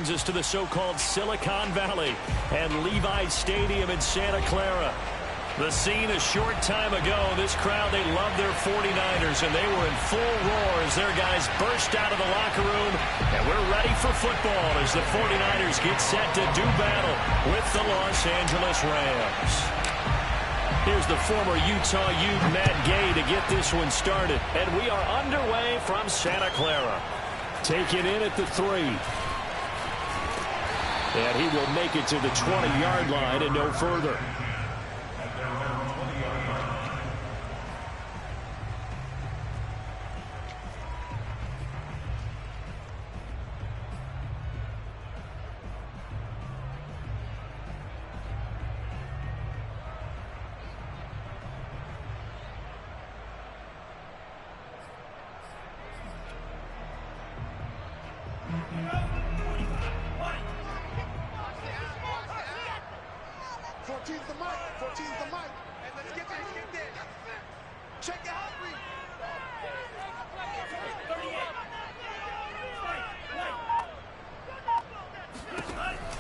brings us to the so-called Silicon Valley and Levi's Stadium in Santa Clara. The scene a short time ago, this crowd, they love their 49ers, and they were in full roar as their guys burst out of the locker room. And we're ready for football as the 49ers get set to do battle with the Los Angeles Rams. Here's the former Utah Ute, Matt Gay, to get this one started. And we are underway from Santa Clara. Take it in at the 3. And he will make it to the 20-yard line and no further.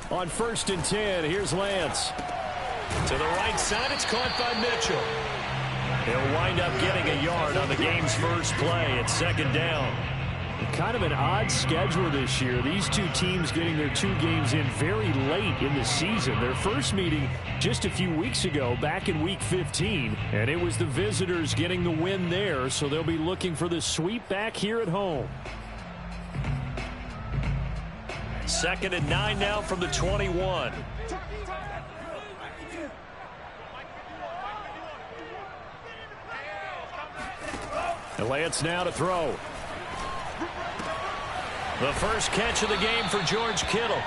On 1st and 10, here's Lance. To the right side, it's caught by Mitchell. He'll wind up getting a yard on the game's first play at 2nd down. Kind of an odd schedule this year. These two teams getting their 2 games in very late in the season. Their first meeting just a few weeks ago, back in Week 15. And it was the visitors getting the win there, so they'll be looking for the sweep back here at home. 2nd and 9 now from the 21. And Lance now to throw. The first catch of the game for George Kittle.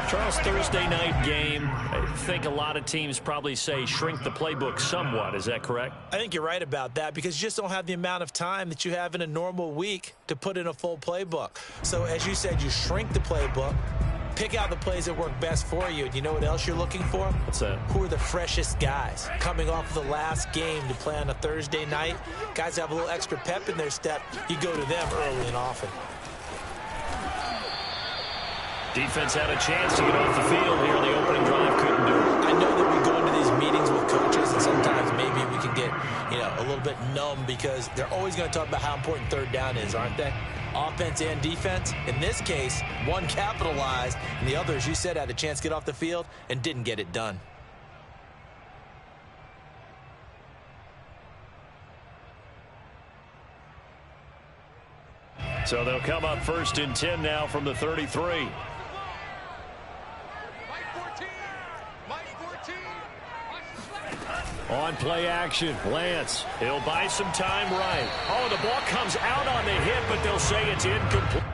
Charles, Thursday night game, I think a lot of teams probably say shrink the playbook somewhat. Is that correct? I think you're right about that because you just don't have the amount of time that you have in a normal week to put in a full playbook. So as you said, you shrink the playbook, pick out the plays that work best for you. And you know what else you're looking for? What's that? Who are the freshest guys coming off of the last game to play on a Thursday night? Guys have a little extra pep in their step. You go to them early and often. Defense had a chance to get off the field here. The opening drive couldn't do it. I know that we go into these meetings with coaches, and sometimes maybe we can get, a little bit numb because they're always going to talk about how important 3rd down is, aren't they? Offense and defense. In this case, one capitalized, and the other, as you said, had a chance to get off the field and didn't get it done. So they'll come up 1st and 10 now from the 33. On play action, Lance. He'll buy some time right. Oh, the ball comes out on the hit, but they'll say it's incomplete.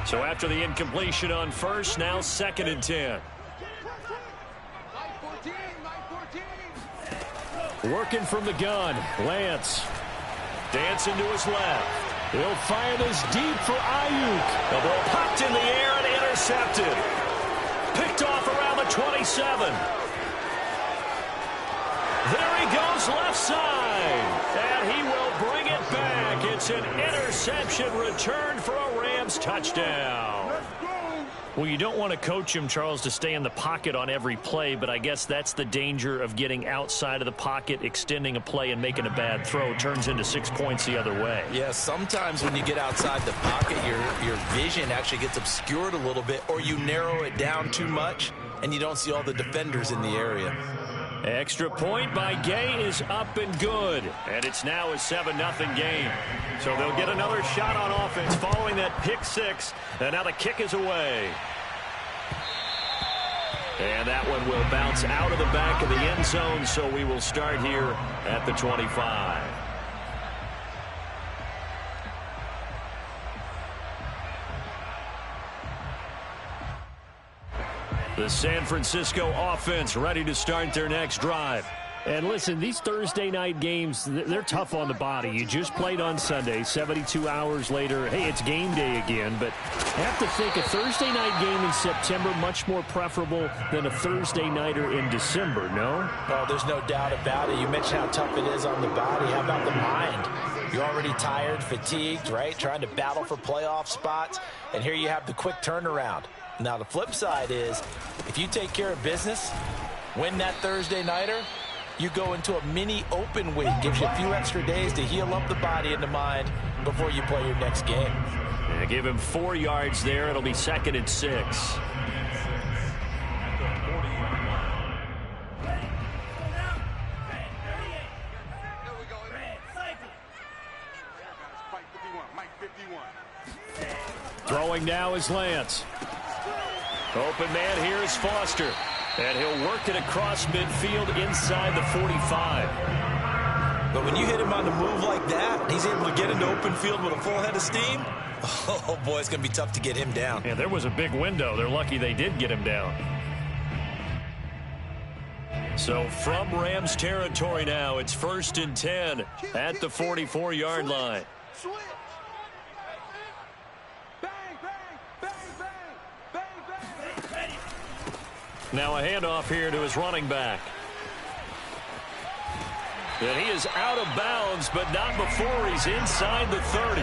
So after the incompletion on 1st, now 2nd and 10. Working from the gun, Lance. Dancing to his left. He'll fire this deep for Ayuk. The ball popped in the air and intercepted. Picked off around the 27. There he goes left side. And he will bring it back. It's an interception returned for a Rams touchdown. Well, you don't want to coach him, Charles, to stay in the pocket on every play, but I guess that's the danger of getting outside of the pocket, extending a play, and making a bad throw. Turns into 6 points the other way. Yeah, sometimes when you get outside the pocket, your vision actually gets obscured a little bit, or you narrow it down too much, and you don't see all the defenders in the area. Extra point by Gay is up and good. And it's now a 7-0 game. So they'll get another shot on offense following that pick six. And now the kick is away. And that one will bounce out of the back of the end zone. So we will start here at the 25. The San Francisco offense ready to start their next drive. And listen, these Thursday night games, they're tough on the body. You just played on Sunday, 72 hours later. Hey, it's game day again. But I have to think a Thursday night game in September much more preferable than a Thursday nighter in December, no? Oh, there's no doubt about it. You mentioned how tough it is on the body. How about the mind? You're already tired, fatigued, right? Trying to battle for playoff spots. And here you have the quick turnaround. Now, the flip side is, if you take care of business, win that Thursday nighter, you go into a mini open week. Gives you a few extra days to heal up the body and the mind before you play your next game. Yeah, give him 4 yards there. It'll be 2nd and 6. Throwing now is Lance. Open man here is Foster. And he'll work it across midfield inside the 45. But when you hit him on the move like that, he's able to get into open field with a full head of steam. Oh, boy, it's going to be tough to get him down. Yeah, there was a big window. They're lucky they did get him down. So from Rams territory now, it's 1st and 10 at the 44-yard line. Now a handoff here to his running back. And he is out of bounds, but not before he's inside the 30.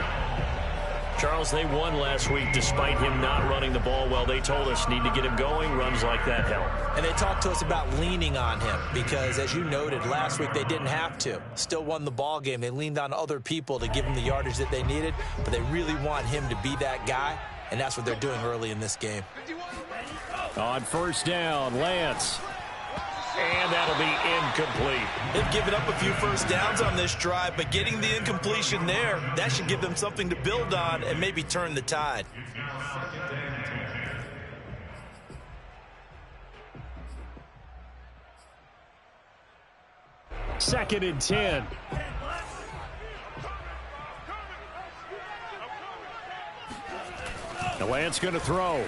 Charles, they won last week despite him not running the ball well. They told us need to get him going. Runs like that help. And they talked to us about leaning on him because, as you noted, last week they didn't have to. Still won the ball game. They leaned on other people to give him the yardage that they needed, but they really want him to be that guy, and that's what they're doing early in this game. On 1st down, Lance. And that'll be incomplete. They've given up a few first downs on this drive, but getting the incompletion there, that should give them something to build on and maybe turn the tide. Second and 10. Now Lance going to throw.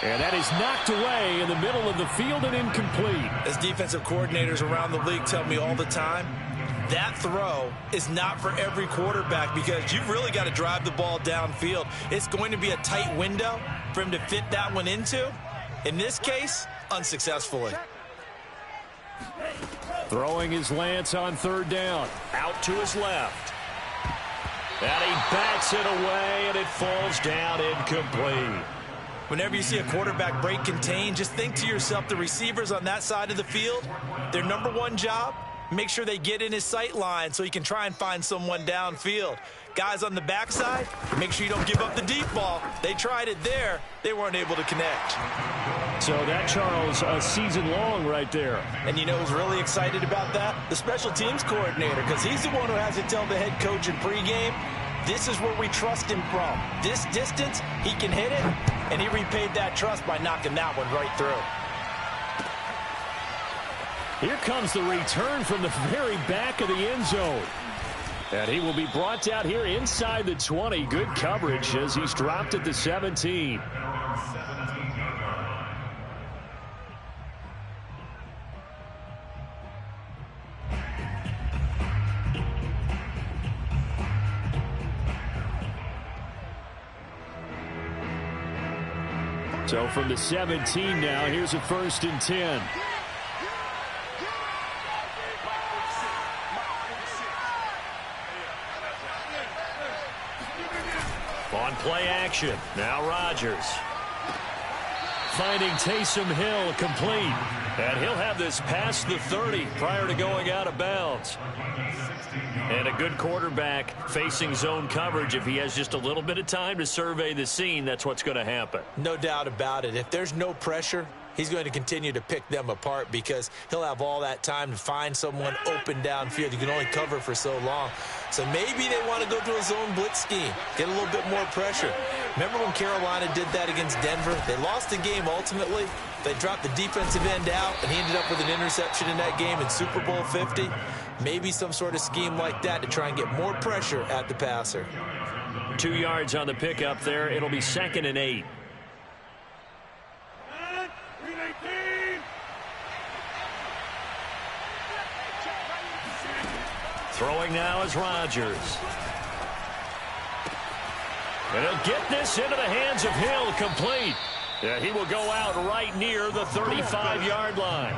And that is knocked away in the middle of the field and incomplete. As defensive coordinators around the league tell me all the time, that throw is not for every quarterback because you've really got to drive the ball downfield. It's going to be a tight window for him to fit that one into. In this case, unsuccessfully. Throwing his Lance on 3rd down. Out to his left. And he bats it away, and it falls down incomplete. Whenever you see a quarterback break contain, just think to yourself, the receivers on that side of the field, their number one job, make sure they get in his sight line so he can try and find someone downfield. Guys on the backside, make sure you don't give up the deep ball. They tried it there. They weren't able to connect. So that, Charles, a season long right there. And you know who's really excited about that? The special teams coordinator, because he's the one who has to tell the head coach in pregame, this is where we trust him from. This distance, he can hit it, and he repaid that trust by knocking that one right through. Here comes the return from the very back of the end zone. And he will be brought down here inside the 20. Good coverage as he's dropped at the 17. So from the 17 now, here's a 1st and 10. On play action, now Rodgers. Finding Taysom Hill complete. And he'll have this past the 30 prior to going out of bounds. And a good quarterback facing zone coverage. If he has just a little bit of time to survey the scene, that's what's going to happen. No doubt about it. If there's no pressure, he's going to continue to pick them apart because he'll have all that time to find someone open downfield. You can only cover for so long. So maybe they want to go to a zone blitz scheme, get a little bit more pressure. Remember when Carolina did that against Denver? They lost the game ultimately. They dropped the defensive end out, and he ended up with an interception in that game in Super Bowl 50. Maybe some sort of scheme like that to try and get more pressure at the passer. 2 yards on the pickup there. It'll be 2nd and 8. Throwing now is Rodgers. And he'll get this into the hands of Hill, complete. Yeah, he will go out right near the 35-yard line.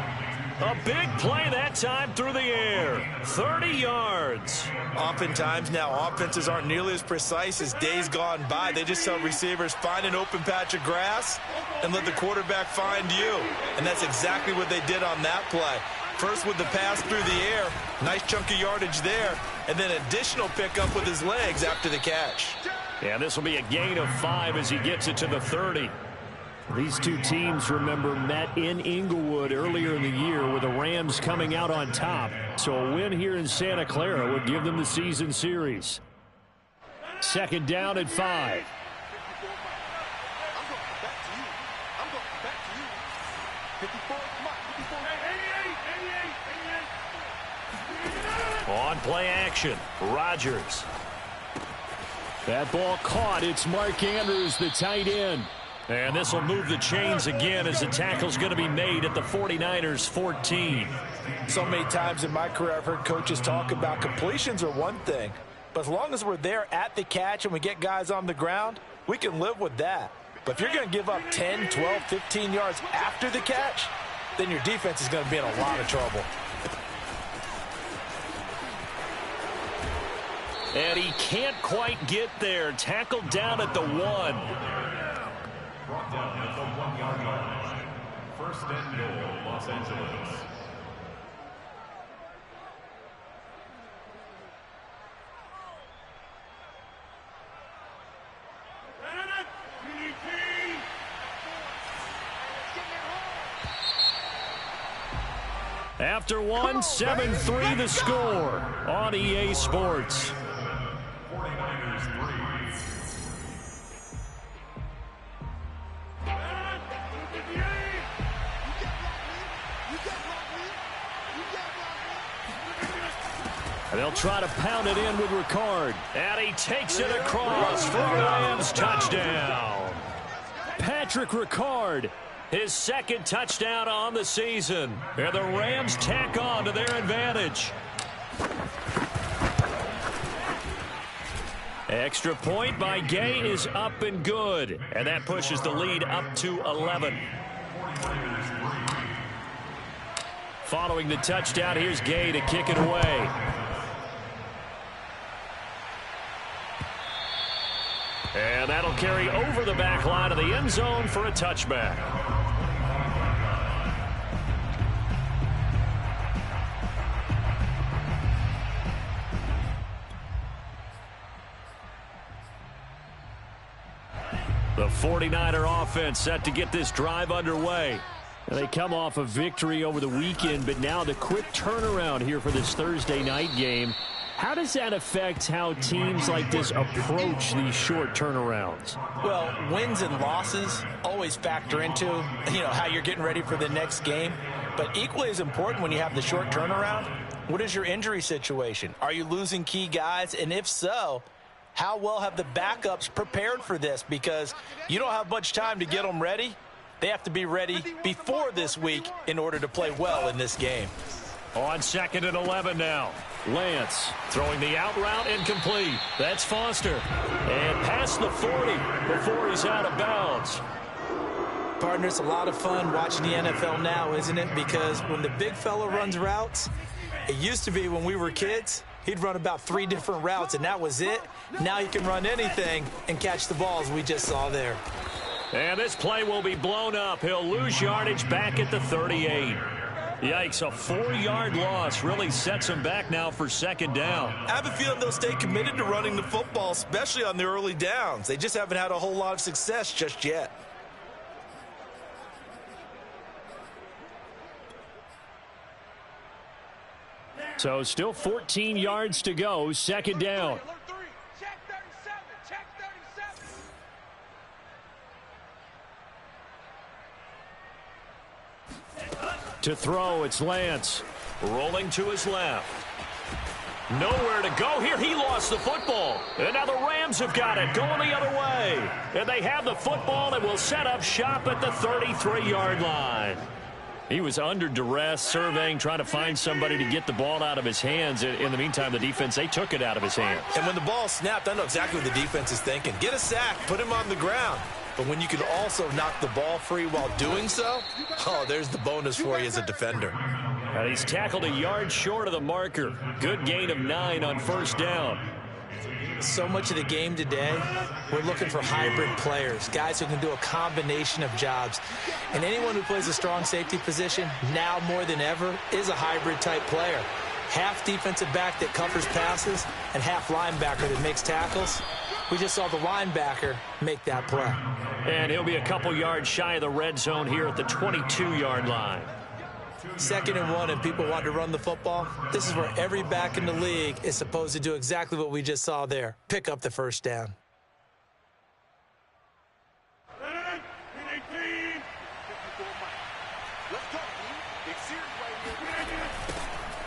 A big play that time through the air. 30 yards. Oftentimes now offenses aren't nearly as precise as days gone by. They just tell receivers, find an open patch of grass and let the quarterback find you. And that's exactly what they did on that play. First with the pass through the air, nice chunk of yardage there, and then additional pickup with his legs after the catch. Yeah, this will be a gain of 5 as he gets it to the 30. These two teams, remember, met in Inglewood earlier in the year with the Rams coming out on top. So a win here in Santa Clara would give them the season series. 2nd down at 5. On play action, Rodgers. That ball caught. It's Mark Andrews, the tight end. And this will move the chains again as the tackle's going to be made at the 49ers 14. So many times in my career I've heard coaches talk about completions are one thing, but as long as we're there at the catch and we get guys on the ground, we can live with that. But if you're going to give up 10, 12, 15 yards after the catch, then your defense is going to be in a lot of trouble. And he can't quite get there. Tackled down at the 1. Brought down at the 1-yard line. 1st and goal, Los Angeles. After 1, 7-3 the score on EA Sports. 49ers 3. And they'll try to pound it in with Ricard. And he takes it across for a Rams touchdown. Patrick Ricard, his 2nd touchdown on the season. And the Rams tack on to their advantage. Extra point by Gay is up and good. And that pushes the lead up to 11. Following the touchdown, here's Gay to kick it away. And that'll carry over the back line of the end zone for a touchback. The 49er offense set to get this drive underway. They come off a victory over the weekend, but now the quick turnaround here for this Thursday night game. How does that affect how teams like this approach these short turnarounds? Well, wins and losses always factor into, how you're getting ready for the next game. But equally as important when you have the short turnaround, what is your injury situation? Are you losing key guys? And if so, how well have the backups prepared for this? Because you don't have much time to get them ready. They have to be ready before this week in order to play well in this game. On 2nd and 11 now. Lance throwing the out route incomplete. That's Foster. And past the 40 before he's out of bounds. Partner, it's a lot of fun watching the NFL now, isn't it? Because when the big fella runs routes, it used to be when we were kids, he'd run about 3 different routes, and that was it. Now he can run anything and catch the balls we just saw there. And this play will be blown up. He'll lose yardage back at the 38. Yikes, a 4-yard loss really sets him back now for second down. I have a feeling they'll stay committed to running the football, especially on the early downs. They just haven't had a whole lot of success just yet. So still 14 yards to go, second down. To throw, it's Lance. Rolling to his left. Nowhere to go here. He lost the football. And now the Rams have got it, going the other way. And they have the football and will set up shop at the 33-yard line. He was under duress, surveying, trying to find somebody to get the ball out of his hands. In the meantime, the defense, they took it out of his hands. And when the ball snapped, I know exactly what the defense is thinking. Get a sack, put him on the ground. But when you can also knock the ball free while doing so, oh, there's the bonus for you as a defender. And he's tackled a yard short of the marker. Good gain of 9 on first down. So much of the game today, we're looking for hybrid players, guys who can do a combination of jobs. And anyone who plays a strong safety position, now more than ever, is a hybrid type player. Half defensive back that covers passes and half linebacker that makes tackles. We just saw the linebacker make that play. And he'll be a couple yards shy of the red zone here at the 22-yard line. 2nd and 1, and people want to run the football. This is where every back in the league is supposed to do exactly what we just saw there. Pick up the first down.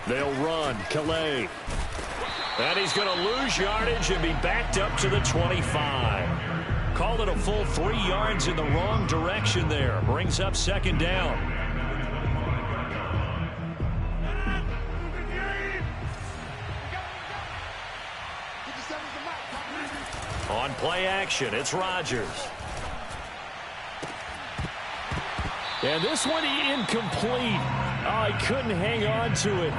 They'll run. Calais. And he's going to lose yardage and be backed up to the 25. Called it a full 3 yards in the wrong direction there. Brings up second down. On play action, it's Rodgers. And this one incomplete. Oh, he couldn't hang on to it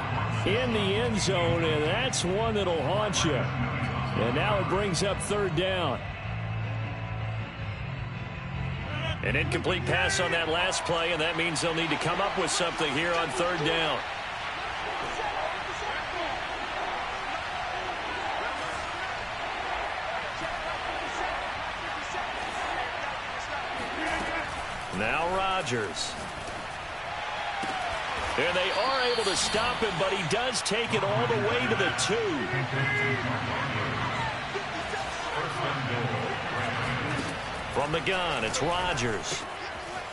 in the end zone, and that's one that'll haunt you. And now it brings up third down. An incomplete pass on that last play, and that means they'll need to come up with something here on third down. Now Rodgers. And they are able to stop him, but he does take it all the way to the 2. From the gun, it's Rodgers.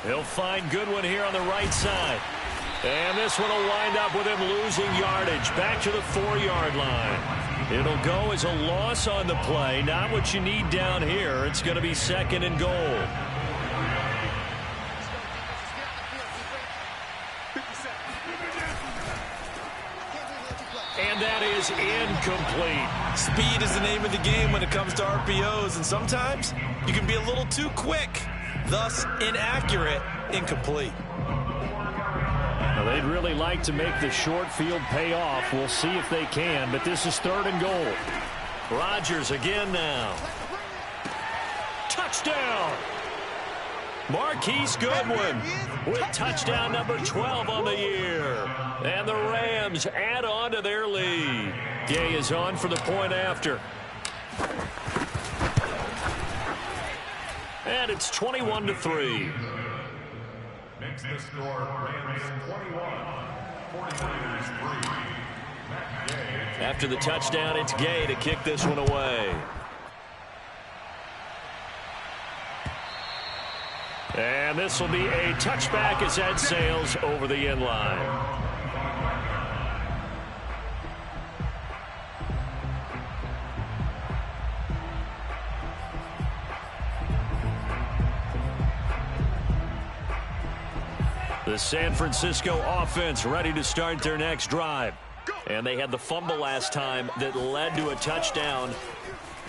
He'll find Goodwin here on the right side. And this one will wind up with him losing yardage back to the 4-yard line. It'll go as a loss on the play. Not what you need down here. It's going to be 2nd and goal. And that is incomplete. Speed is the name of the game when it comes to RPOs, and sometimes you can be a little too quick, thus inaccurate, incomplete. Now, they'd really like to make the short field pay off. We'll see if they can, but this is 3rd and goal. Rodgers again now. Touchdown! Marquise Goodwin with touchdown number 12 on the year. And the Rams add on to their lead. Gay is on for the point after. And it's 21-3. Makes the score Rams 21, 49ers 3. After the touchdown, it's Gay to kick this one away. And this will be a touchback as that sails over the end line. The San Francisco offense ready to start their next drive. And they had the fumble last time that led to a touchdown.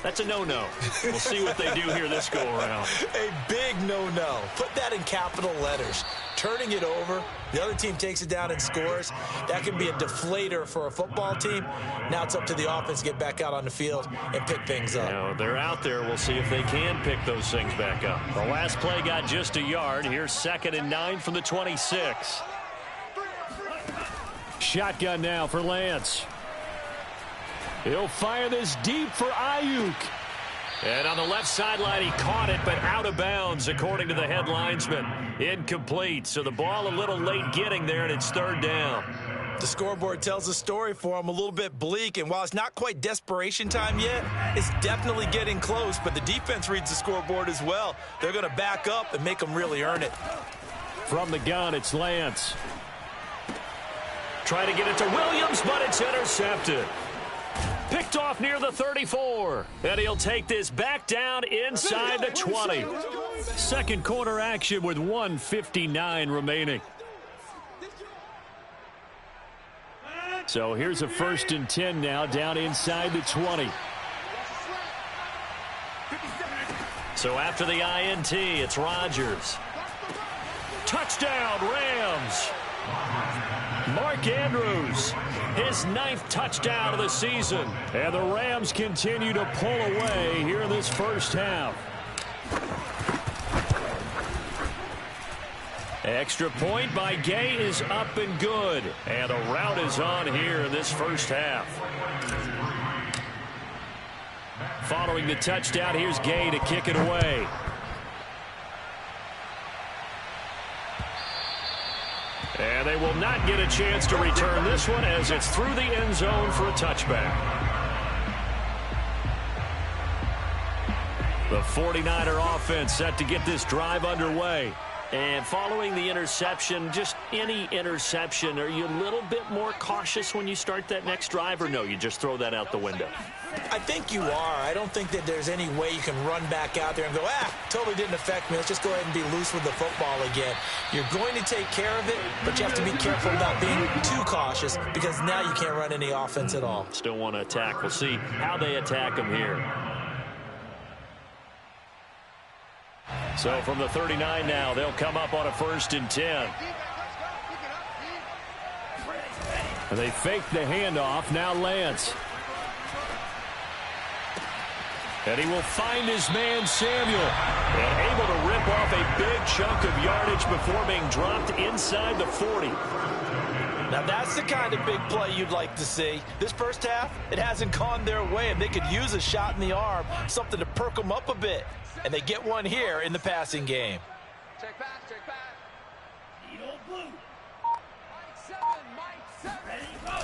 That's a no-no. We'll see what they do here this go-around. A big no-no. Put that in capital letters. turning it over. The other team takes it down and scores. That can be a deflator for a football team. Now it's up to the offense to get back out on the field and pick things up. Now, they're out there. We'll see if they can pick those things back up. The last play got just a yard. Here's 2nd and 9 from the 26. Shotgun now for Lance. He'll fire this deep for Ayuk. And on the left sideline, he caught it, but out of bounds, according to the head linesman. Incomplete, so the ball a little late getting there, and it's 3rd down. The scoreboard tells a story for him, a little bit bleak, and while it's not quite desperation time yet, it's definitely getting close, but the defense reads the scoreboard as well. They're going to back up and make them really earn it. From the gun, it's Lance. Trying to get it to Williams, but it's intercepted. Picked off near the 34. And he'll take this back down inside the 20. Second quarter action with 1:59 remaining. So here's a 1st and 10 now down inside the 20. So after the INT, it's Rodgers. Touchdown, Rams. Mark Andrews, his 9th touchdown of the season. And the Rams continue to pull away here in this first half. Extra point by Gay is up and good. And the route is on here in this first half. Following the touchdown, here's Gay to kick it away. And they will not get a chance to return this one as it's through the end zone for a touchback. The 49er offense set to get this drive underway. And following the interception, just any interception, are you a little bit more cautious when you start that next drive, or no, you just throw that out the window? I think you are. I don't think that there's any way you can run back out there and go, totally didn't affect me. Let's just go ahead and be loose with the football again. You're going to take care of it, but you have to be careful about being too cautious because now you can't run any offense at all. Still want to attack. We'll see how they attack them here. So from the 39 now, they'll come up on a 1st and 10. And they fake the handoff. Now Lance. And he will find his man Samuel. And able to rip off a big chunk of yardage before being dropped inside the 40. Now that's the kind of big play you'd like to see. This first half, it hasn't gone their way, and they could use a shot in the arm, something to perk them up a bit. And they get one here in the passing game. Check back, check back.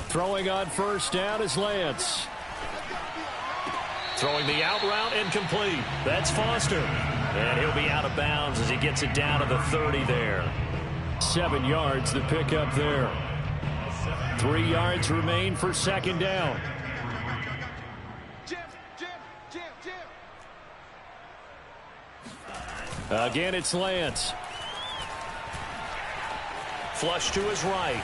Throwing on 1st down is Lance. Throwing the out route incomplete. That's Foster. And he'll be out of bounds as he gets it down to the 30 there. 7 yards the pickup there. 3 yards remain for 2nd down. Again, it's Lance. Flush to his right.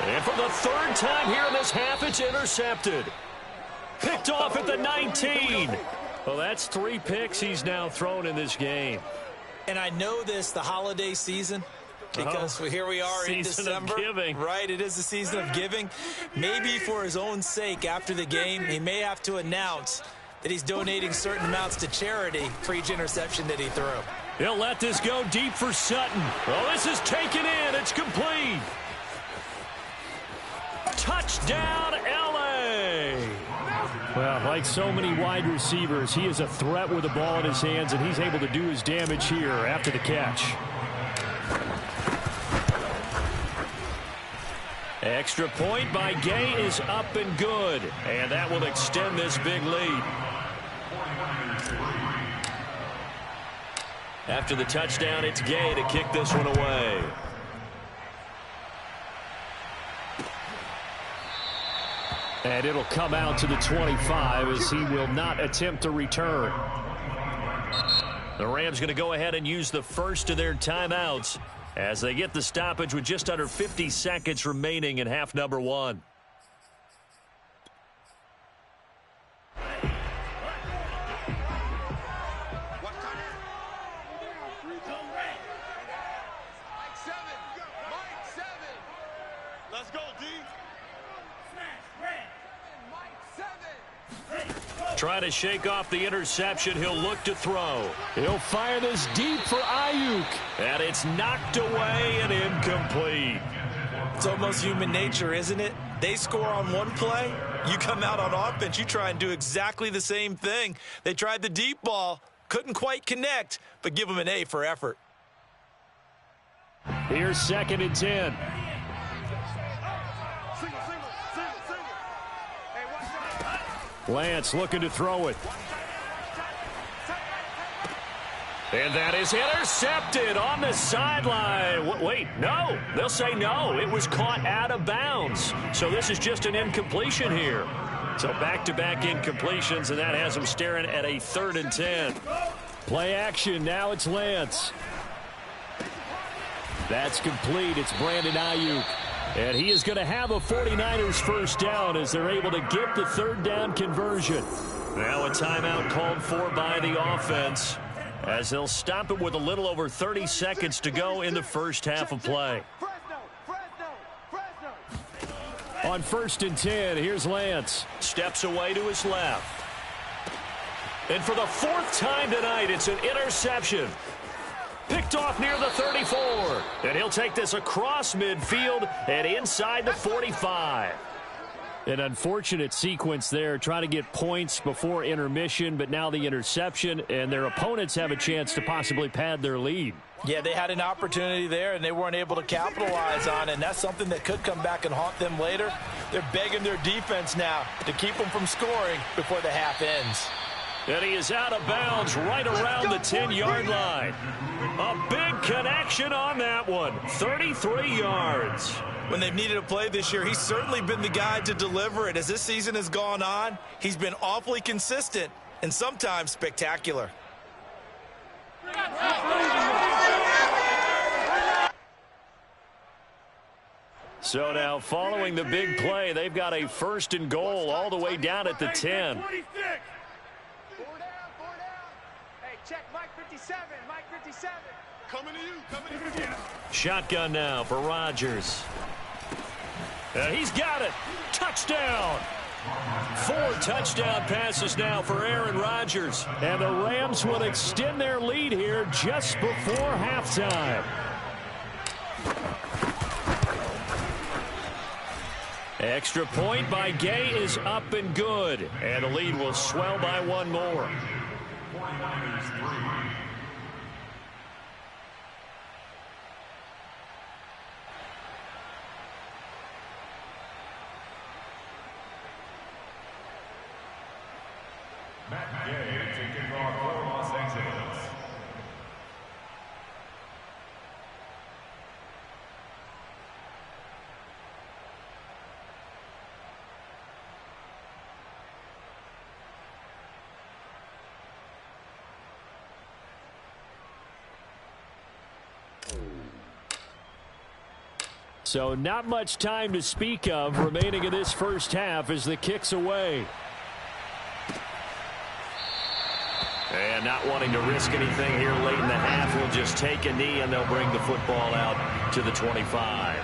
And for the 3rd time here in this half, it's intercepted. Picked off at the 19. Well, that's 3 picks he's now thrown in this game. And I know this, the holiday season, because here we are in December. Season of giving. Right, it is the season of giving. Maybe for his own sake after the game, he may have to announce that he's donating certain amounts to charity for each interception that he threw. He'll let this go deep for Sutton. Well, this is taken in. It's complete. Touchdown, L.A. Well, like so many wide receivers, he is a threat with the ball in his hands, and he's able to do his damage here after the catch. Extra point by Gay is up and good, and that will extend this big lead. After the touchdown, it's Gay to kick this one away. And it'll come out to the 25 as he will not attempt to return. The Rams going to go ahead and use the first of their timeouts as they get the stoppage with just under 50 seconds remaining in half number 1. Trying to shake off the interception. He'll look to throw. He'll fire this deep for Ayuk. And it's knocked away and incomplete. It's almost human nature, isn't it? They score on one play. You come out on offense, you try and do exactly the same thing. They tried the deep ball. Couldn't quite connect, but give them an A for effort. Here's 2nd and 10. Lance looking to throw it. And that is intercepted on the sideline. Wait, no. They'll say no. It was caught out of bounds. So this is just an incompletion here. So back-to-back incompletions, and that has them staring at a 3rd and 10. Play action. Now it's Lance. That's complete. It's Brandon Ayuk. And he is going to have a 49ers first down as they're able to get the 3rd down conversion. Now a timeout called for by the offense as they'll stop it with a little over 30 seconds to go in the first half of play. On 1st and 10, here's Lance. Steps away to his left. And for the 4th time tonight, it's an interception. Picked off near the 34. And he'll take this across midfield and inside the 45. An unfortunate sequence there, trying to get points before intermission, but now the interception, and their opponents have a chance to possibly pad their lead. Yeah, they had an opportunity there, and they weren't able to capitalize on it, and that's something that could come back and haunt them later. They're begging their defense now to keep them from scoring before the half ends. And he is out of bounds right around the 10-yard line. A big connection on that one, 33 yards. When they've needed a play this year, he's certainly been the guy to deliver it. As this season has gone on, he's been awfully consistent and sometimes spectacular. So now following the big play, they've got a 1st and goal all the way down at the 10. 4 down. Hey, check Mike 57, Mike 57. Coming to you. Shotgun now for Rodgers. He's got it. Touchdown. 4 touchdown passes now for Aaron Rodgers. And the Rams will extend their lead here just before halftime. Extra point by Gay is up and good. And the lead will swell by 1 more. 49ers 3. Matt Gay taking off for Los Angeles. So not much time to speak of remaining in this first half as the kick's away. And not wanting to risk anything here late in the half, he'll just take a knee and they'll bring the football out to the 25.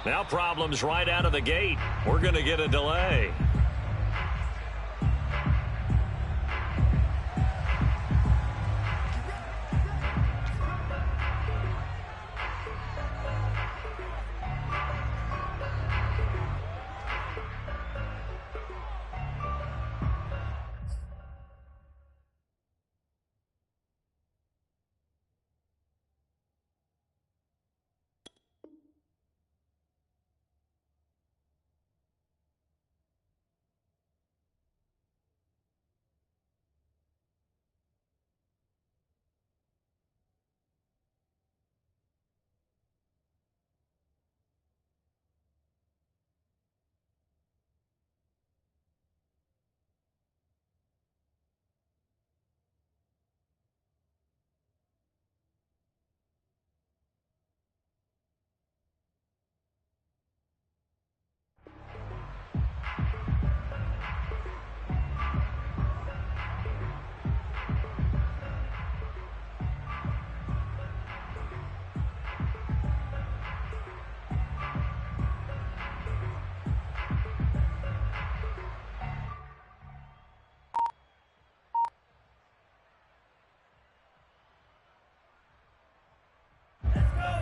Now problems right out of the gate. We're going to get a delay.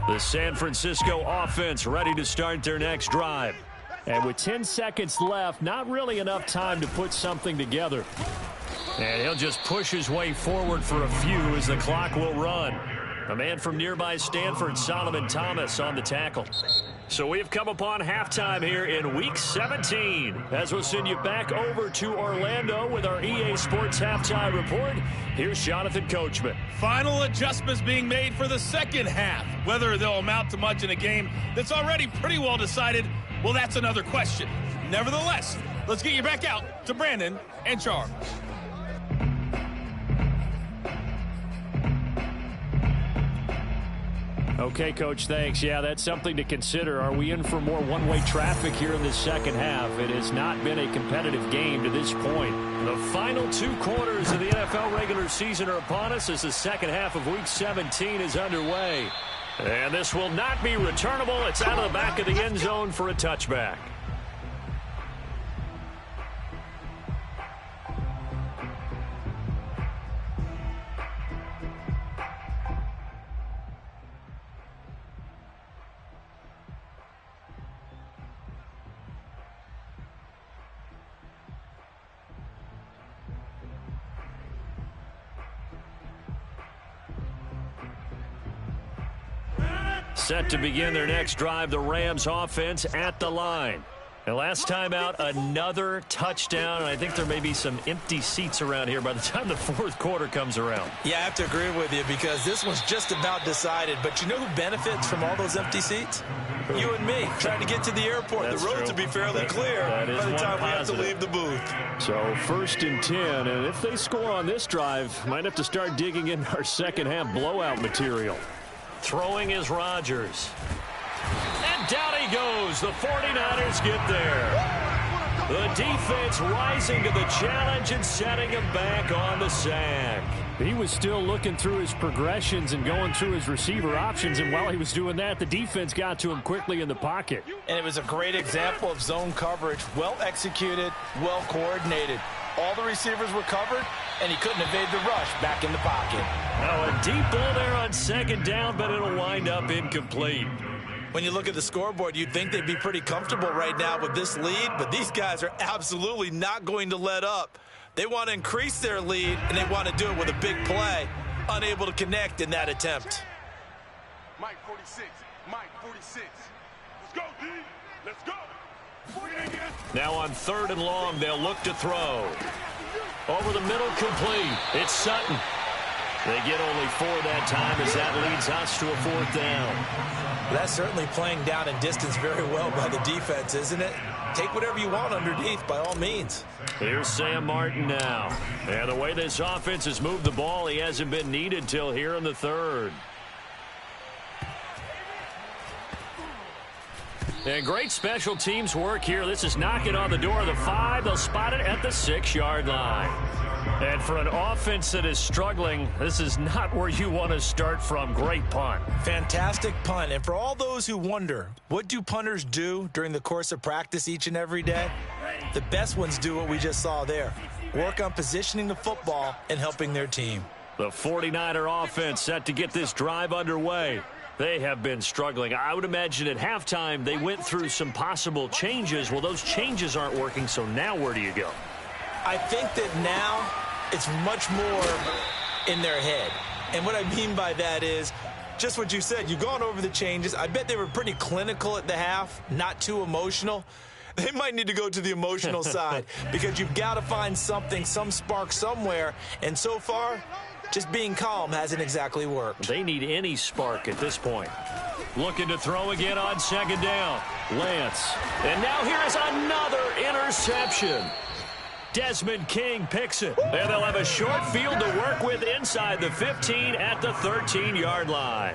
The San Francisco offense ready to start their next drive. And with 10 seconds left, not really enough time to put something together. And he'll just push his way forward for a few as the clock will run. A man from nearby Stanford, Solomon Thomas, on the tackle. So we've come upon halftime here in Week 17. As we'll send you back over to Orlando with our EA Sports Halftime Report, here's Jonathan Coachman. Final adjustments being made for the second half. Whether they'll amount to much in a game that's already pretty well decided, well, that's another question. Nevertheless, let's get you back out to Brandon and Charles. Okay, Coach, thanks. Yeah, that's something to consider. Are we in for more one-way traffic here in the second half? It has not been a competitive game to this point. The final 2 quarters of the NFL regular season are upon us as the second half of Week 17 is underway. And this will not be returnable. It's out of the back of the end zone for a touchback. Set to begin their next drive, the Rams offense at the line. And last time out, another touchdown. And I think there may be some empty seats around here by the time the fourth quarter comes around. Yeah, I have to agree with you because this one's just about decided. But you know who benefits from all those empty seats? You and me, trying to get to the airport. That's the roads true. will be fairly clear by the time we have to leave the booth. So 1st and 10, and if they score on this drive, might have to start digging in our second half blowout material. Throwing is Rodgers. And down he goes. The 49ers get there. The defense rising to the challenge and setting him back on the sack. He was still looking through his progressions and going through his receiver options, and while he was doing that, the defense got to him quickly in the pocket. And it was a great example of zone coverage. Well executed, well coordinated. All the receivers were covered, and he couldn't evade the rush back in the pocket. Now a deep ball there on second down, but it'll wind up incomplete. When you look at the scoreboard, you'd think they'd be pretty comfortable right now with this lead, but these guys are absolutely not going to let up. They want to increase their lead, and they want to do it with a big play. Unable to connect in that attempt. Mike 46. Mike 46. Let's go, D. Let's go. Now on 3rd and long, they'll look to throw. Over the middle, complete. It's Sutton. They get only 4 that time as that leads us to a 4th down. That's certainly playing down in distance very well by the defense, isn't it? Take whatever you want underneath by all means. Here's Sam Martin now. And the way this offense has moved the ball, he hasn't been needed till here in the 3rd. And great special teams work here. This is knocking on the door of the 5. They'll spot it at the 6-yard line. And for an offense that is struggling, this is not where you want to start from. Great punt. Fantastic punt. And for all those who wonder, what do punters do during the course of practice each and every day? The best ones do what we just saw there. Work on positioning the football and helping their team. The 49er offense set to get this drive underway. They have been struggling. I would imagine at halftime they went through some possible changes. Well, those changes aren't working, so now where do you go? I think that now it's much more in their head. And what I mean by that is just what you said. You've gone over the changes. I bet they were pretty clinical at the half, not too emotional. They might need to go to the emotional side because you've got to find something, some spark somewhere. And so far, just being calm hasn't exactly worked. They need any spark at this point. Looking to throw again on 2nd down. Lance. And now here is another interception. Desmond King picks it. And they'll have a short field to work with inside the 15 at the 13-yard line.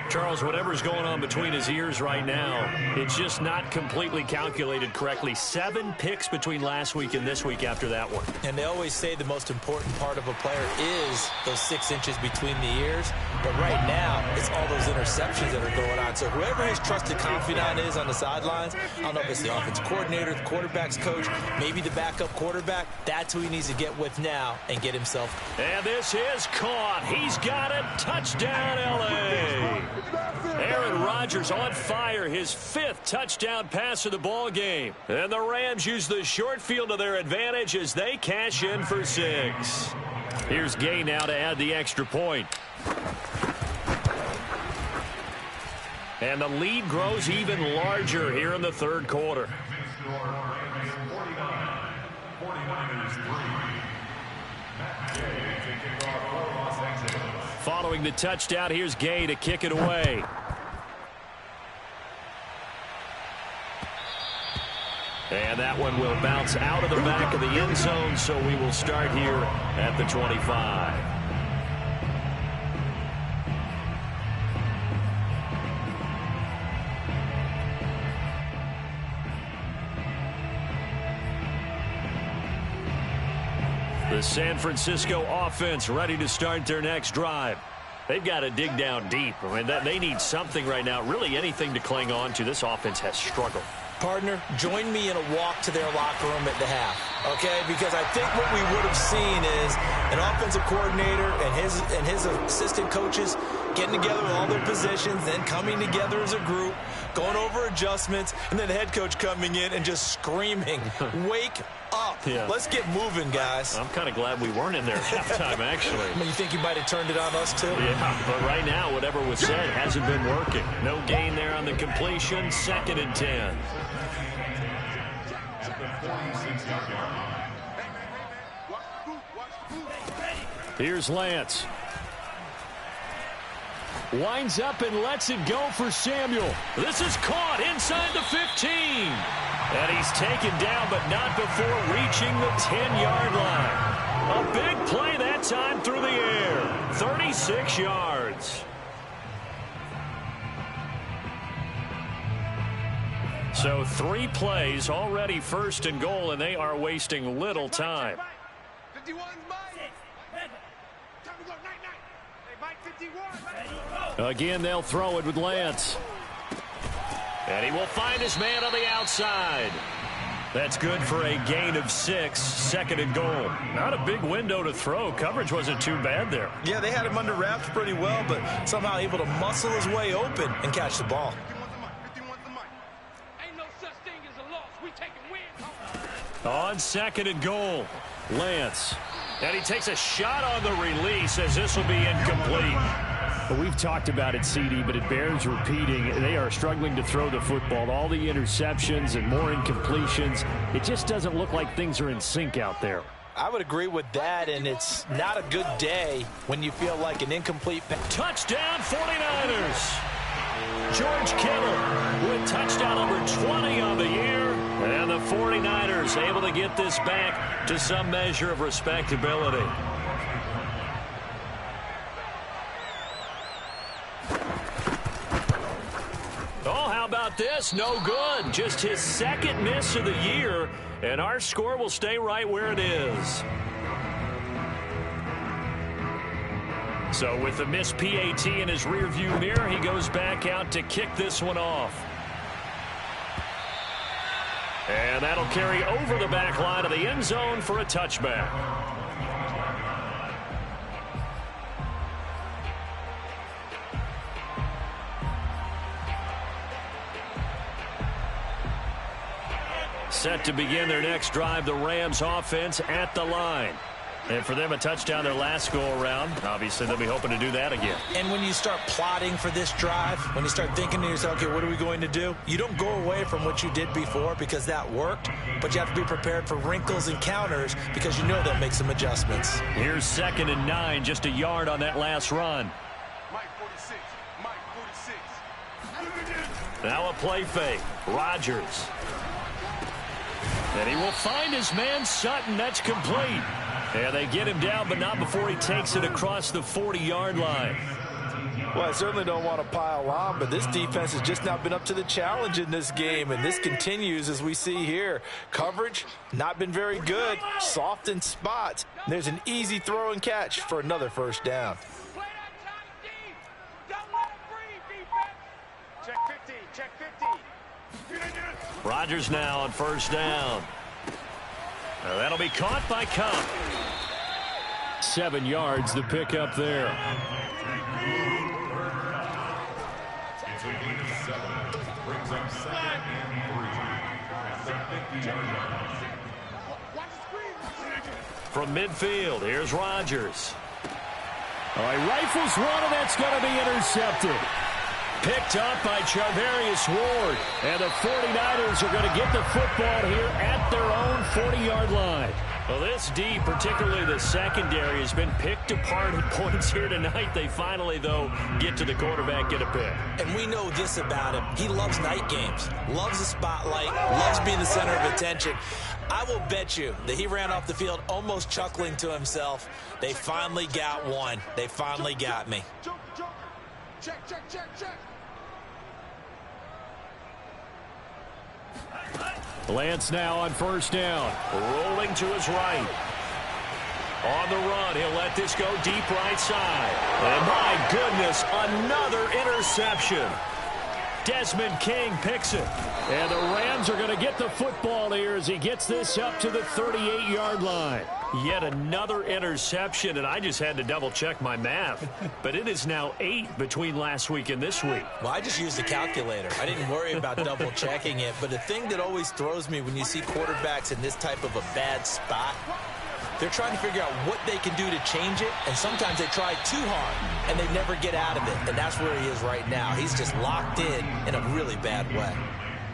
Charles, whatever's going on between his ears right now, it's just not completely calculated correctly. 7 picks between last week and this week after that one. And they always say the most important part of a player is those 6 inches between the ears. But right now, it's all those interceptions that are going on. So whoever his trusted confidant is on the sidelines, I don't know if it's the offense coordinator, the quarterback's coach, maybe the backup quarterback, that's who he needs to get with now and get himself. And this is caught. He's got it. Touchdown, L.A. Aaron Rodgers on fire, his 5th touchdown pass of the ball game. And the Rams use the short field to their advantage as they cash in for 6. Here's Gay now to add the extra point. And the lead grows even larger here in the 3rd quarter. Following the touchdown, here's Gay to kick it away. And that one will bounce out of the back of the end zone, so we will start here at the 25. The San Francisco offense ready to start their next drive. They've got to dig down deep. I mean, they need something right now, really anything to cling on to. This offense has struggled. Partner, join me in a walk to their locker room at the half, okay? Because I think what we would have seen is an offensive coordinator and his assistant coaches getting together with all their positions, then coming together as a group, going over adjustments, and then the head coach coming in and just screaming, wake up. Yeah. Let's get moving, guys. I'm kind of glad we weren't in there at halftime, actually. I mean, you think you might have turned it on us, too? Yeah, but right now, whatever was said hasn't been working. No gain there on the completion. 2nd and 10. Here's Lance. Winds up and lets it go for Samuel. This is caught inside the 15. And he's taken down, but not before reaching the 10-yard line. A big play that time through the air. 36 yards. So 3 plays, already 1st and goal, and they are wasting little time. 51's mine. Time to go. Night. Hey, Mike 51. Again, they'll throw it with Lance. And he will find his man on the outside. That's good for a gain of 6, 2nd and goal. Not a big window to throw. Coverage wasn't too bad there. Yeah, they had him under wraps pretty well, but somehow able to muscle his way open and catch the ball. 51's the mic. Ain't no such thing as a loss. We take a win. On 2nd and goal, Lance. And he takes a shot on the release as this will be incomplete. Well, we've talked about it, CD, but it bears repeating. They are struggling to throw the football. All the interceptions and more incompletions. It just doesn't look like things are in sync out there. I would agree with that, and it's not a good day when you feel like an incomplete pass. Touchdown, 49ers. George Kittle with touchdown number 20 on the year. And the 49ers able to get this back to some measure of respectability. Oh, how about this? No good. Just his 2nd miss of the year, and our score will stay right where it is. So with the missed PAT in his rearview mirror, he goes back out to kick this one off. And that'll carry over the back line of the end zone for a touchback. Set to begin their next drive, the Rams offense at the line. And for them, a touchdown their last go-around. Obviously, they'll be hoping to do that again. And when you start plotting for this drive, when you start thinking to yourself, okay, what are we going to do? You don't go away from what you did before because that worked, but you have to be prepared for wrinkles and counters because you know they'll make some adjustments. Here's 2nd and 9, just a yard on that last run. Mike 46. Mike 46. Now a play fake. Rodgers. And he will find his man Sutton. That's complete. And they get him down, but not before he takes it across the 40-yard line. Well, I certainly don't want to pile on, but this defense has just not been up to the challenge in this game, and this continues as we see here. Coverage, not been very good, soft in spots. There's an easy throw and catch for another 1st down. Play that time deep. Don't let it breathe, defense. Check 50. Check 50. Rodgers now on 1st down. Now that'll be caught by Cup. 7 yards, the pickup there. Brings up 2nd and 3 at the 50-yard line. From midfield, here's Rodgers. Oh, he rifles one, and that's going to be intercepted. Picked up by Charvarius Ward. And the 49ers are going to get the football here at their own 40-yard line. Well, this D, particularly the secondary, has been picked apart at points here tonight. They finally, though, get to the quarterback, get a pick. And we know this about him. He loves night games, loves the spotlight, loves being the center of attention. I will bet you that he ran off the field almost chuckling to himself. They finally got one. They finally got me. Check. Lance now on first down. Rolling to his right. On the run, he'll let this go deep right side. And my goodness, another interception. Desmond King picks it. And the Rams are going to get the football here as he gets this up to the 38-yard line. Yet another interception, and I just had to double-check my math. But it is now 8 between last week and this week. Well, I just used a calculator. I didn't worry about double-checking it. But the thing that always throws me when you see quarterbacks in this type of a bad spot, they're trying to figure out what they can do to change it, and sometimes they try too hard, and they never get out of it. And that's where he is right now. He's just locked in a really bad way.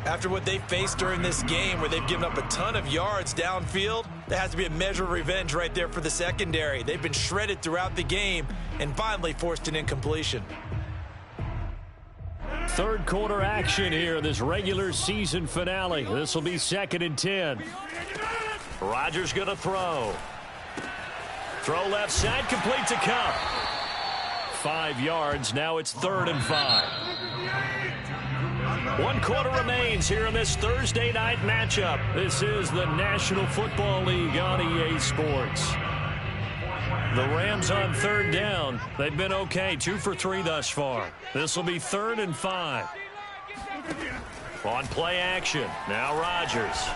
After what they faced during this game where they've given up a ton of yards downfield, there has to be a measure of revenge right there for the secondary. They've been shredded throughout the game and finally forced an incompletion. Third quarter action here in this regular season finale. This will be 2nd and 10. Rodgers going to throw. Throw left side, complete to Kupp. 5 yards. Now it's 3rd and 5. 1 quarter remains here in this Thursday night matchup. This is the National Football League on EA Sports. The Rams on 3rd down. They've been okay, 2 for 3 thus far. This will be 3rd and 5. On play action, now Rodgers.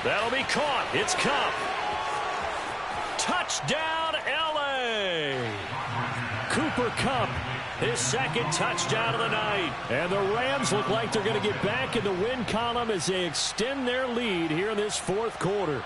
That'll be caught. It's Kupp. Touchdown, L.A. Cooper Kupp, his 2nd touchdown of the night. And the Rams look like they're going to get back in the win column as they extend their lead here in this 4th quarter.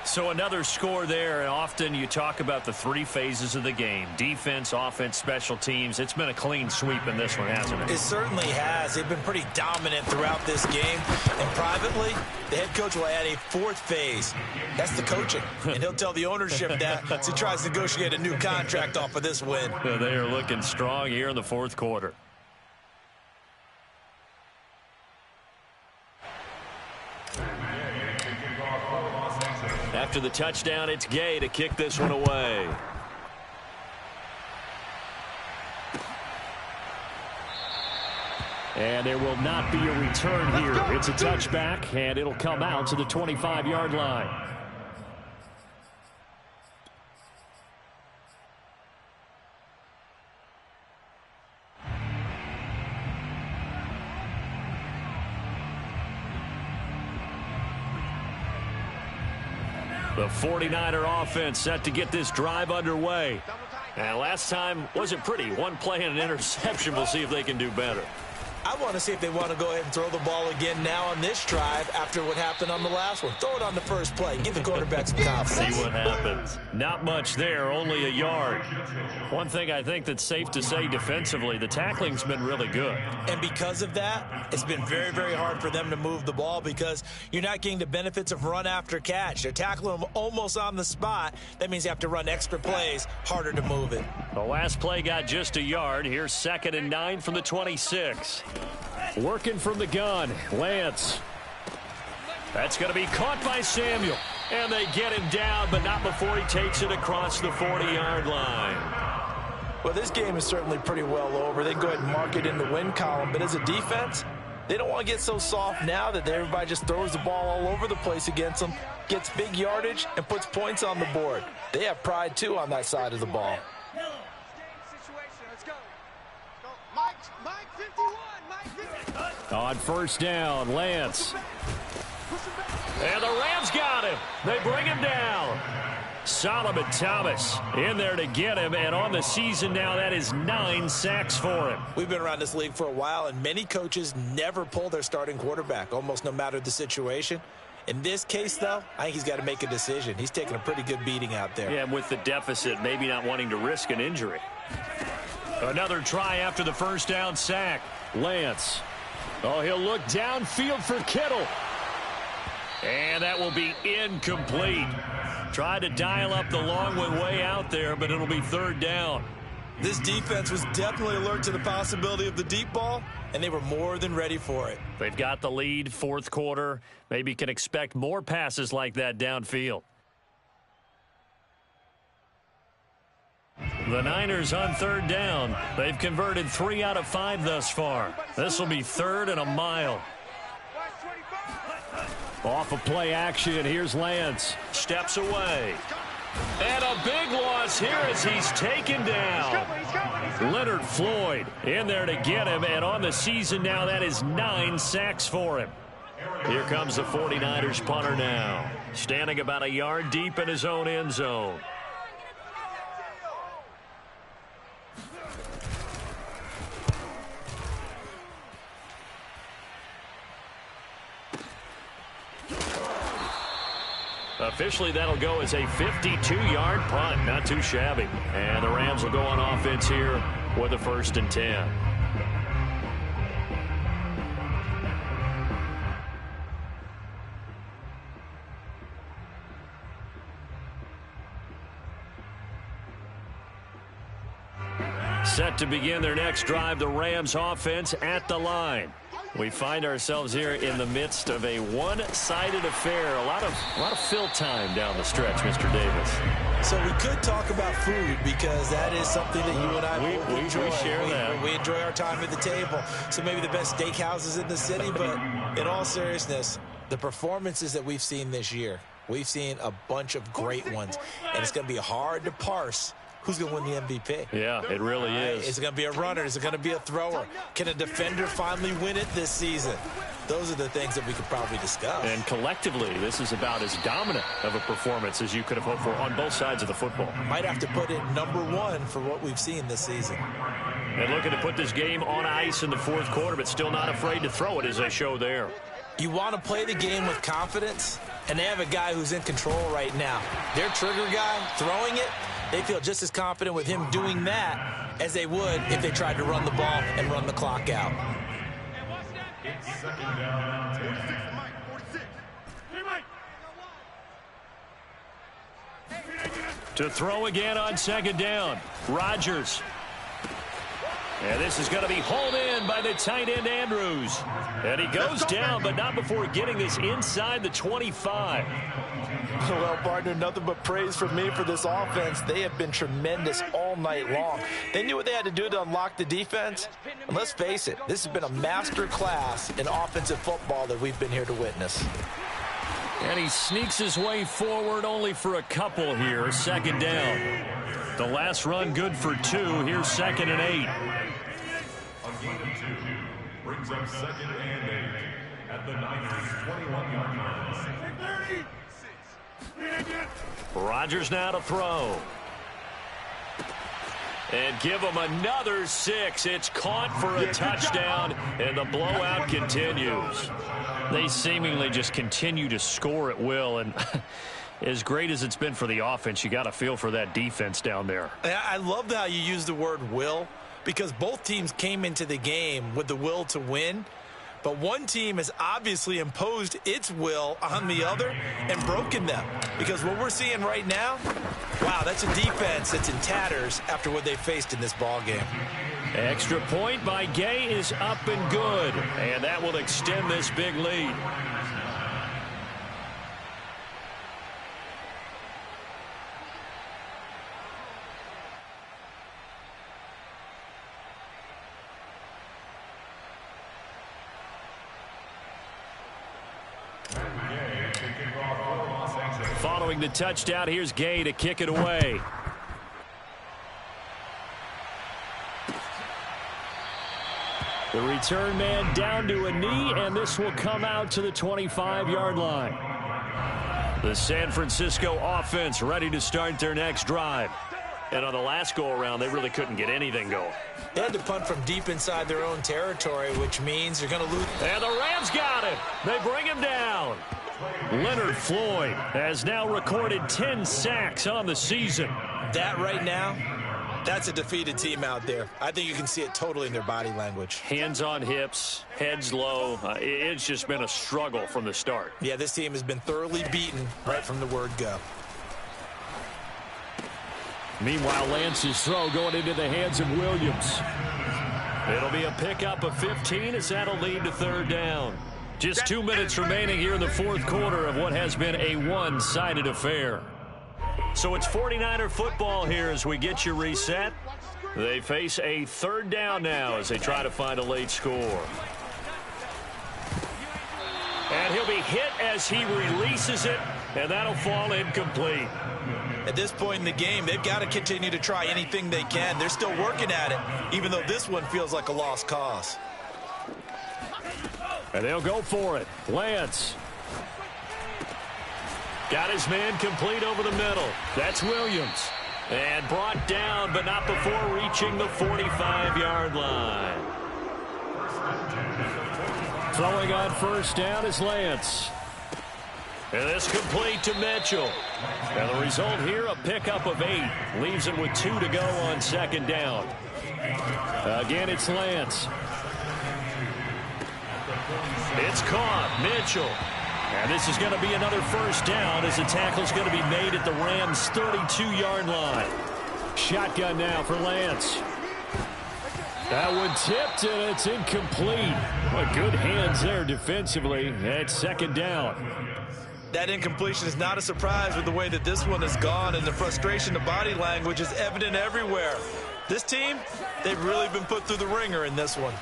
So another score there, and often you talk about the 3 phases of the game. Defense, offense, special teams. It's been a clean sweep in this one, hasn't it? It certainly has. They've been pretty dominant throughout this game. And privately, the head coach will add a 4th phase. That's the coaching. And he'll tell the ownership that as he tries to negotiate a new contract off of this win. They are looking strong here in the 4th quarter. After the touchdown, it's Gay to kick this one away. And there will not be a return here. It's a touchback, and it'll come out to the 25-yard line. The 49er offense set to get this drive underway. And last time wasn't pretty. 1 play and an interception. We'll see if they can do better. I want to see if they want to go ahead and throw the ball again now on this drive after what happened on the last one. Throw it on the first play. Give the quarterback some confidence. See what happens. Not much there, only a yard. One thing I think that's safe to say defensively, the tackling's been really good. And because of that, it's been very, very hard for them to move the ball because you're not getting the benefits of run after catch. They're tackling them almost on the spot. That means you have to run extra plays, harder to move it. The last play got just a yard. Here's 2nd and 9 from the 26. Working from the gun, Lance. That's going to be caught by Samuel. And they get him down, but not before he takes it across the 40-yard line. Well, this game is certainly pretty well over. They can go ahead and mark it in the win column. But as a defense, they don't want to get so soft now that everybody just throws the ball all over the place against them, gets big yardage, and puts points on the board. They have pride, too, on that side of the ball. On first down, Lance. And the Rams got him. They bring him down. Solomon Thomas in there to get him, and on the season now, that is 9 sacks for him. We've been around this league for a while, and many coaches never pull their starting quarterback, almost no matter the situation. In this case, though, I think he's got to make a decision. He's taking a pretty good beating out there. Yeah, and with the deficit, maybe not wanting to risk an injury. Another try after the first down sack. Lance. Oh, he'll look downfield for Kittle. And that will be incomplete. Tried to dial up the long one way out there, but it'll be third down. This defense was definitely alert to the possibility of the deep ball, and they were more than ready for it. They've got the lead, fourth quarter. Maybe can expect more passes like that downfield. The Niners on third down. They've converted 3 out of 5 thus far. This will be third and a mile. Off of play action, here's Lance. Steps away. And a big loss here as he's taken down. Leonard Floyd in there to get him, and on the season now, that is 9 sacks for him. Here comes the 49ers punter now. Standing about a yard deep in his own end zone. Officially, that'll go as a 52-yard punt. Not too shabby. And the Rams will go on offense here with a 1st and 10. Set to begin their next drive, the Rams offense at the line. We find ourselves here in the midst of a one-sided affair. A lot of fill time down the stretch, Mr. Davis. So we could talk about food because that is something that you and I both enjoy. We share that. We enjoy our time at the table. So maybe the best steakhouses in the city, but in all seriousness, the performances that we've seen this year, we've seen a bunch of great ones, and it's going to be hard to parse who's going to win the MVP. Yeah, it really is. Is it going to be a runner? Is it going to be a thrower? Can a defender finally win it this season? Those are the things that we could probably discuss. And collectively, this is about as dominant of a performance as you could have hoped for on both sides of the football. Might have to put it #1 for what we've seen this season. And looking to put this game on ice in the fourth quarter, but still not afraid to throw it as they show there. You want to play the game with confidence, and they have a guy who's in control right now. Their trigger guy throwing it, they feel just as confident with him doing that as they would if they tried to run the ball and run the clock out. It's 2nd down. 46, Mike, 46. Hey, Mike. To throw again on 2nd down, Rodgers. And this is going to be hauled in by the tight end Andrews. And he goes down, but not before getting this inside the 25. Well, partner, nothing but praise from me for this offense. They have been tremendous all night long. They knew what they had to do to unlock the defense. And let's face it, this has been a master class in offensive football that we've been here to witness. And he sneaks his way forward only for a couple here. 2nd down. The last run good for 2. Here's 2nd and 8. A gain of 2 brings up 2nd and 8 at the Niners' 21-yard line. Rodgers now to throw. And give him another 6. It's caught for a touchdown, and the blowout continues. They seemingly just continue to score at will, and as great as it's been for the offense, you got to feel for that defense down there. I love how you use the word will, because both teams came into the game with the will to win. But one team has obviously imposed its will on the other and broken them. Because what we're seeing right now, wow, that's a defense that's in tatters after what they faced in this ball game. Extra point by Gay is up and good. And that will extend this big lead. Following the touchdown, here's Gay to kick it away. The return man down to a knee, and this will come out to the 25-yard line. The San Francisco offense ready to start their next drive. And on the last go-around, they really couldn't get anything going. They had to punt from deep inside their own territory, which means they're going to lose. And the Rams got him. They bring him down. Leonard Floyd has now recorded 10 sacks on the season. That right now, that's a defeated team out there. I think you can see it totally in their body language. Hands on hips, heads low. It's just been a struggle from the start. Yeah, this team has been thoroughly beaten right from the word go. Meanwhile, Lance's throw going into the hands of Williams. It'll be a pickup of 15 as that'll lead to third down. Just 2 minutes remaining here in the fourth quarter of what has been a one-sided affair. So it's 49er football here as we get you reset. They face a third down now as they try to find a late score. And he'll be hit as he releases it, and that'll fall incomplete. At this point in the game, they've got to continue to try anything they can. They're still working at it, even though this one feels like a lost cause. And they'll go for it. Lance. Got his man complete over the middle. That's Williams. And brought down, but not before reaching the 45-yard line. Throwing on first down is Lance. And this complete to Mitchell. And the result here, a pickup of 8. Leaves him with 2 to go on second down. Again, it's Lance. It's caught. Mitchell. And this is going to be another first down as the tackle's going to be made at the Rams' 32-yard line. Shotgun now for Lance. That one tipped, and it's incomplete. Well, good hands there defensively. It's second down. That incompletion is not a surprise with the way that this one has gone, and the frustration of body language is evident everywhere. This team, they've really been put through the ringer in this one.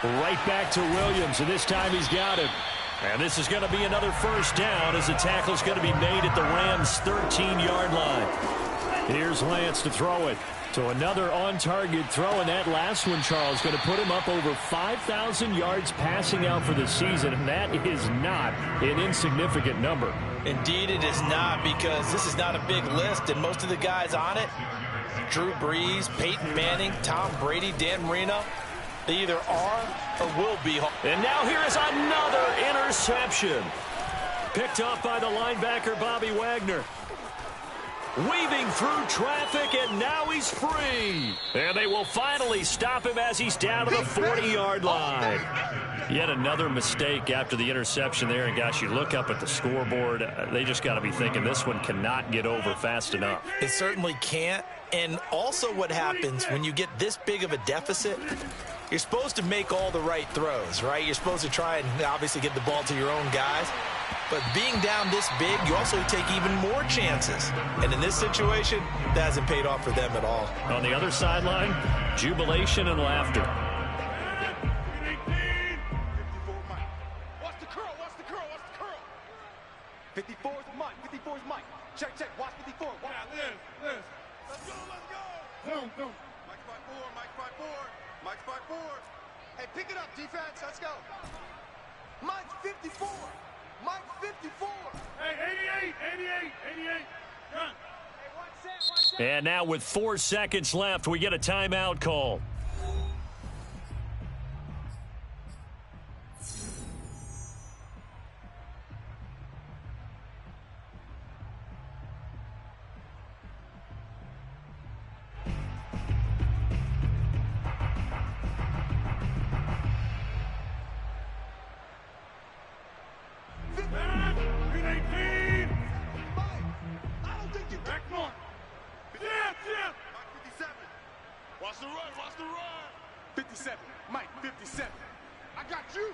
Right back to Williams, and this time he's got it. And this is going to be another first down as the tackle's going to be made at the Rams' 13-yard line. Here's Lance to throw it. So another on-target throw, and that last one, Charles, going to put him up over 5,000 yards passing out for the season, and that is not an insignificant number. Indeed it is not, because this is not a big list, and most of the guys on it, Drew Brees, Peyton Manning, Tom Brady, Dan Marino, they either are or will be. And now here is another interception. Picked off by the linebacker, Bobby Wagner. Weaving through traffic, and now he's free. And they will finally stop him as he's down to the 40-yard line. Yet another mistake after the interception there. And, gosh, you look up at the scoreboard, they just got to be thinking this one cannot get over fast enough. It certainly can't. And also what happens when you get this big of a deficit, you're supposed to make all the right throws, right? You're supposed to try and obviously get the ball to your own guys. But being down this big, you also take even more chances. And in this situation, that hasn't paid off for them at all. On the other sideline, jubilation and laughter. Watch the curl, watch the curl, watch the curl. 54 is Mike, 54 is Mike. Check, watch 54. Watch. Yeah, Liz. Let's go. No. Mike's by 4, Mike's by 4. Hey, pick it up, defense, let's go. Mike's 54. Mike 54. Hey, 88. Run. Hey, and now with 4 seconds left, we get a timeout call. Watch the run. 57, Mike, 57. I got you.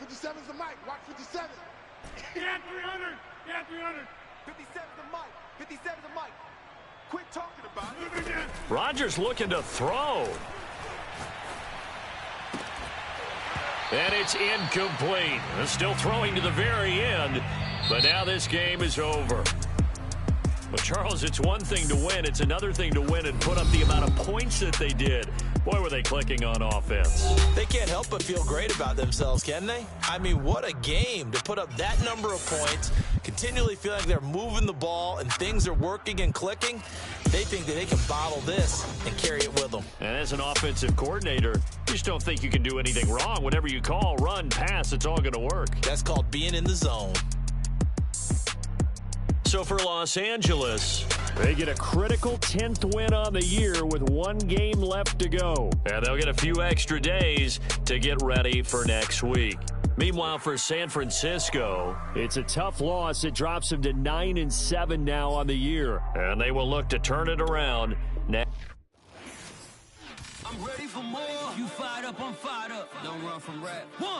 57's the Mike, watch 57. Yeah, 300. 57's the Mike, 57's the Mike. Quit talking about it. Rodgers looking to throw. And it's incomplete. Still throwing to the very end, but now this game is over. Well, Charles, it's one thing to win. It's another thing to win and put up the amount of points that they did. Boy, were they clicking on offense. They can't help but feel great about themselves, can they? I mean, what a game to put up that number of points, continually feel like they're moving the ball and things are working and clicking. They think that they can bottle this and carry it with them. And as an offensive coordinator, you just don't think you can do anything wrong. Whatever you call, run, pass, it's all going to work. That's called being in the zone. So for Los Angeles, they get a critical 10th win on the year with one game left to go. And they'll get a few extra days to get ready for next week. Meanwhile, for San Francisco, it's a tough loss. It drops them to 9-7 now on the year. And they will look to turn it around next. I'm ready for more. You fired up, I'm fired up. Don't run from rap.